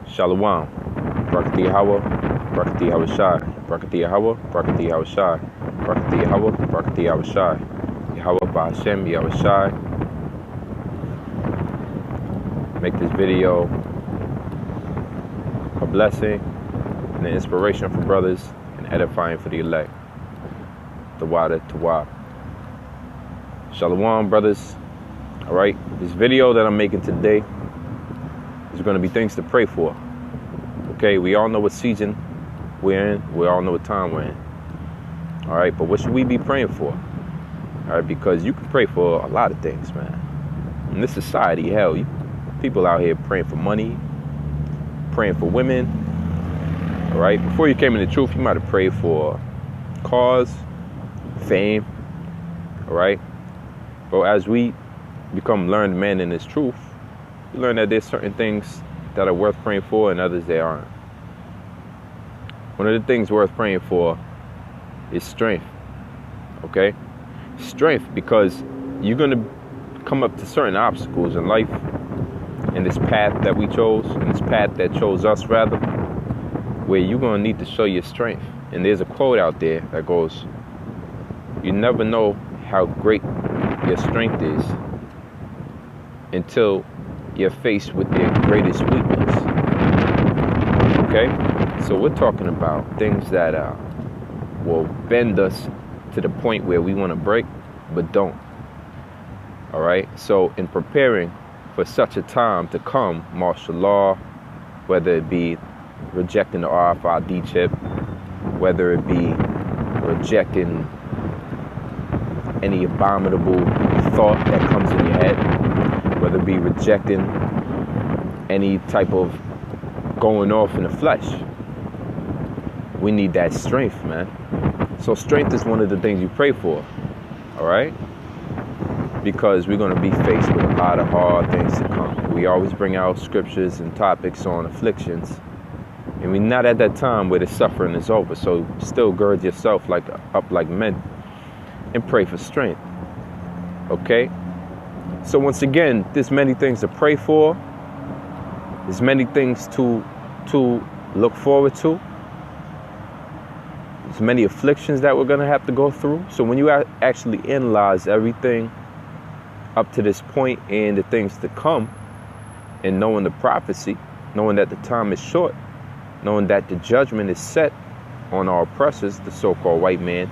Shalom. Barakatha Yahawah. Barakatha Yahawashi. Barakatha Yahawah. Barakatha Yahawashi. Barakatha Yahawah. Barakatha Yahawashi. Yahawah Ba'Hashem Yahawashi. Make this video a blessing and an inspiration for brothers and edifying for the elect. The water to water. Shalom, brothers. All right, this video that I'm making today is going to be things to pray for. Okay, we all know what season we're in. We all know what time we're in. All right, but what should we be praying for? All right, because you can pray for a lot of things, man. In this society, hell, people out here praying for money, praying for women. All right, before you came into truth, you might have prayed for cars, fame. All right, but as we become learned men in this truth, you learn that there's certain things that are worth praying for and others they aren't. One of the things worth praying for is strength. Okay? Strength, because you're going to come up to certain obstacles in life, in this path that we chose, in this path that chose us rather, where you're going to need to show your strength. And there's a quote out there that goes, you never know how great your strength is until you're faced with their greatest weakness. Okay? So we're talking about things that will bend us to the point where we want to break, but don't. All right? So in preparing for such a time to come, martial law, whether it be rejecting the RFID chip, whether it be rejecting any abominable thought that comes in your head, whether it be rejecting any type of going off in the flesh. We need that strength, man. So strength is one of the things you pray for, all right? Because we're going to be faced with a lot of hard things to come. We always bring out scriptures and topics on afflictions, and we're not at that time where the suffering is over. So still gird yourself up like men and pray for strength, okay? So once again, there's many things to pray for. There's many things to look forward to. There's many afflictions that we're going to have to go through. So when you actually analyze everything up to this point and the things to come, and knowing the prophecy, knowing that the time is short, knowing that the judgment is set on our oppressors, the so-called white man,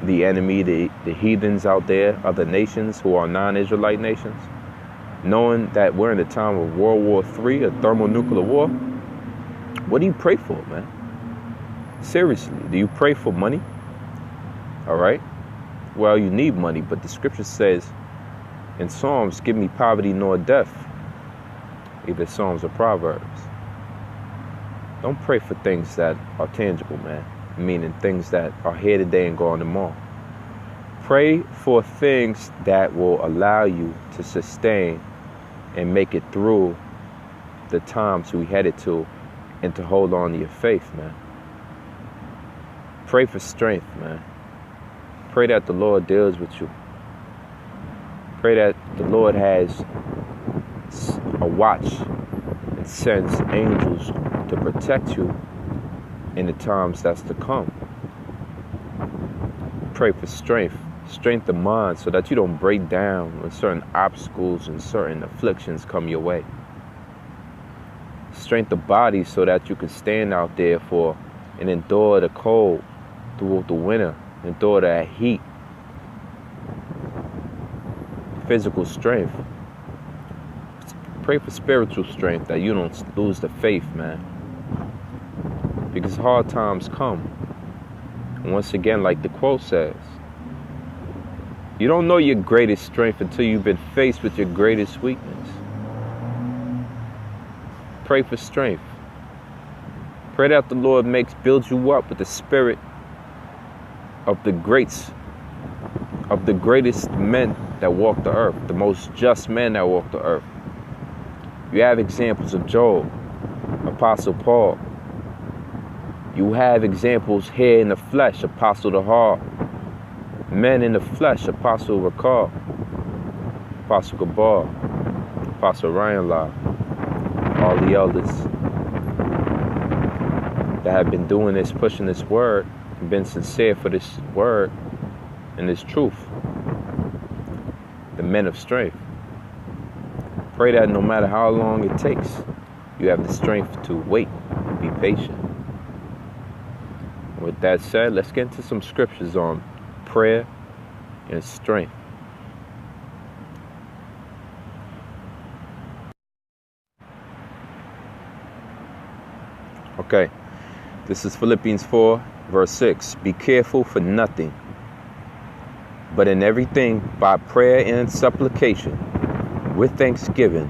the enemy, the heathens out there, other nations who are non-Israelite nations, knowing that we're in the time of World War III, a thermonuclear war, what do you pray for, man? Seriously, do you pray for money? All right? Well, you need money, but the scripture says in Psalms, give me poverty nor death, either Psalms or Proverbs. Don't pray for things that are tangible, man. Meaning things that are here today and gone tomorrow. Pray for things that will allow you to sustain and make it through the times we headed to, and to hold on to your faith, man. Pray for strength, man. Pray that the Lord deals with you. Pray that the Lord has a watch and sends angels to protect you in the times that's to come. Pray for strength of mind, so that you don't break down when certain obstacles and certain afflictions come your way. Strength of body, so that you can stand out there for and endure the cold through the winter, endure that heat. Physical strength. Pray for spiritual strength, that you don't lose the faith, man. Because hard times come. And once again, like the quote says, you don't know your greatest strength until you've been faced with your greatest weakness. Pray for strength. Pray that the Lord builds you up with the spirit of the greats, of the greatest men that walk the earth, the most just men that walk the earth. You have examples of Job, Apostle Paul. You have examples here in the flesh, Apostle the Heart. Men in the flesh, Apostle Rakal, Apostle Gabar, Apostle Ryan La, all the elders, that have been doing this, pushing this word, and been sincere for this word and this truth. The men of strength. Pray that no matter how long it takes, you have the strength to wait and be patient. With that said, let's get into some scriptures on prayer and strength. Okay, this is Philippians 4, verse 6. Be careful for nothing, but in everything by prayer and supplication, with thanksgiving,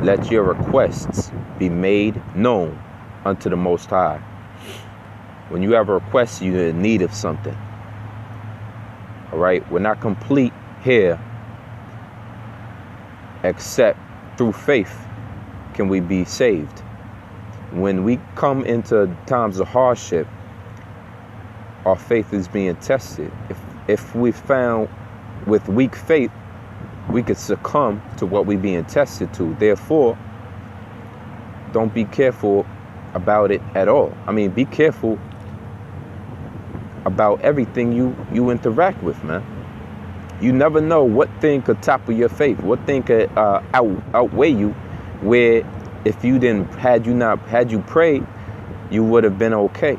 let your requests be made known unto the Most High. When you have a request, you're in need of something. All right, we're not complete here, except through faith can we be saved. When we come into times of hardship, our faith is being tested. If we found with weak faith, we could succumb to what we're being tested to. Therefore, don't be careful about it at all. I mean, be careful about everything you interact with, man. You never know what thing could topple your faith, what thing could outweigh you, where if you didn't, had you prayed, you would have been okay.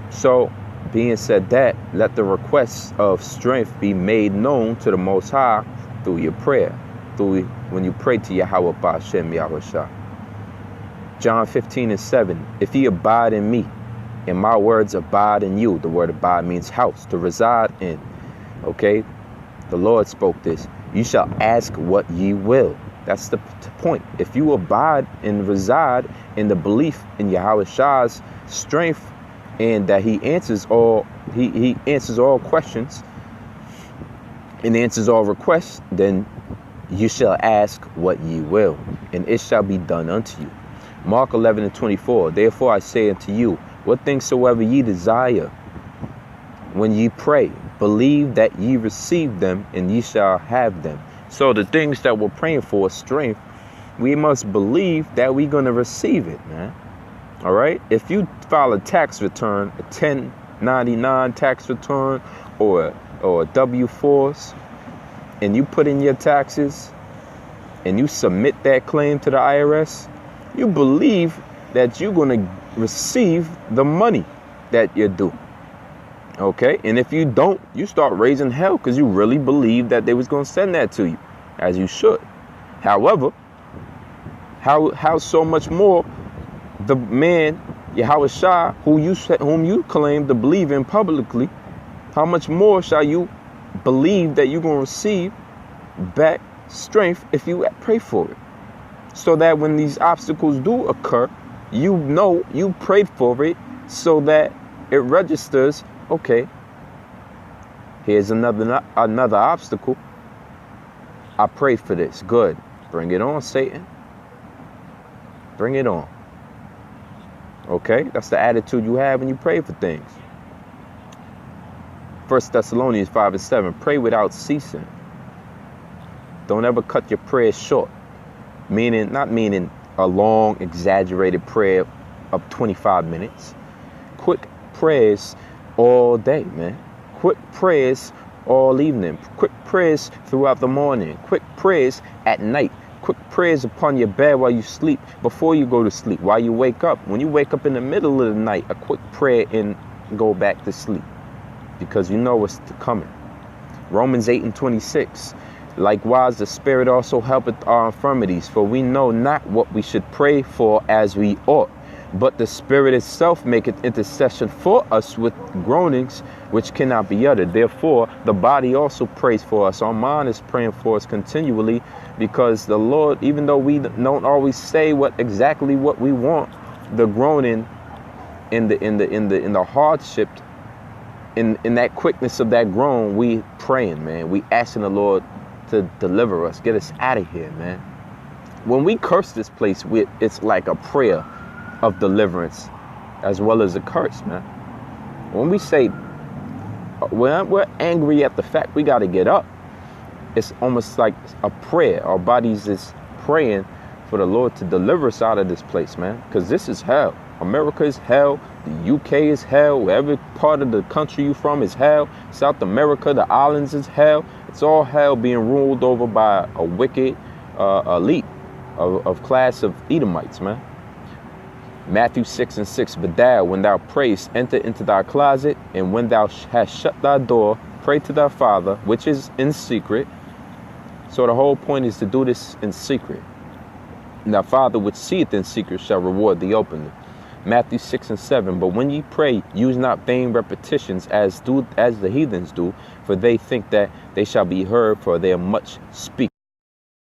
So, being said that, let the requests of strength be made known to the Most High through your prayer, when you pray to Yahawah Ba'Shem Yahawashi. John 15:7. If ye abide in me, and my words abide in you. The word abide means house, to reside in. Okay? The Lord spoke this. You shall ask what ye will. That's the point. If you abide and reside in the belief in Yahawah's strength, and that he answers all questions and answers all requests, then you shall ask what ye will, and it shall be done unto you. Mark 11:24. Therefore I say unto you, what things soever ye desire, when ye pray, believe that ye receive them, and ye shall have them. So the things that we're praying for, strength, we must believe that we're going to receive it, man. All right? If you file a tax return, a 1099 tax return, or a W-4s, and you put in your taxes, and you submit that claim to the IRS, you believe that you're going to receive the money that you're due. Okay? And if you don't, you start raising hell because you really believe that they was going to send that to you, as you should. However, how so much more the man, Yahawashi, whom you claim to believe in publicly, how much more shall you believe that you're going to receive back strength if you pray for it? So that when these obstacles do occur, you know you prayed for it, so that it registers, okay, here's another obstacle. I prayed for this. Good. Bring it on, Satan. Bring it on. Okay? That's the attitude you have when you pray for things. 1 Thessalonians 5:7. Pray without ceasing. Don't ever cut your prayers short. Not meaning a long, exaggerated prayer of 25 minutes. Quick prayers all day, man. Quick prayers all evening. Quick prayers throughout the morning. Quick prayers at night. Quick prayers upon your bed while you sleep, before you go to sleep, while you wake up. When you wake up in the middle of the night, a quick prayer and go back to sleep, because you know what's coming. Romans 8:26. Likewise, the Spirit also helpeth our infirmities, for we know not what we should pray for as we ought. But the Spirit itself maketh intercession for us with groanings which cannot be uttered. Therefore, the body also prays for us. Our mind is praying for us continually, because the Lord, even though we don't always say exactly what we want, the groaning in the hardship, in that quickness of that groan, we praying, man. We asking the Lord to deliver us, get us out of here, man. When we curse this place, it's like a prayer of deliverance as well as a curse, man. When we say, when we're angry at the fact we got to get up, it's almost like a prayer. Our bodies is praying for the Lord to deliver us out of this place, man, because this is hell. America is hell. The UK is hell. Wherever part of the country you from is hell. South America, the islands is hell. It's all hell being ruled over by a wicked elite of class of Edomites, man. Matthew 6:6, but thou, when thou prayest, enter into thy closet, and when thou hast shut thy door, pray to thy Father, which is in secret. So the whole point is to do this in secret. And thy Father which seeth in secret shall reward thee openly. Matthew 6:7, but when ye pray, use not vain repetitions as the heathens do, for they think that they shall be heard for their much speaking.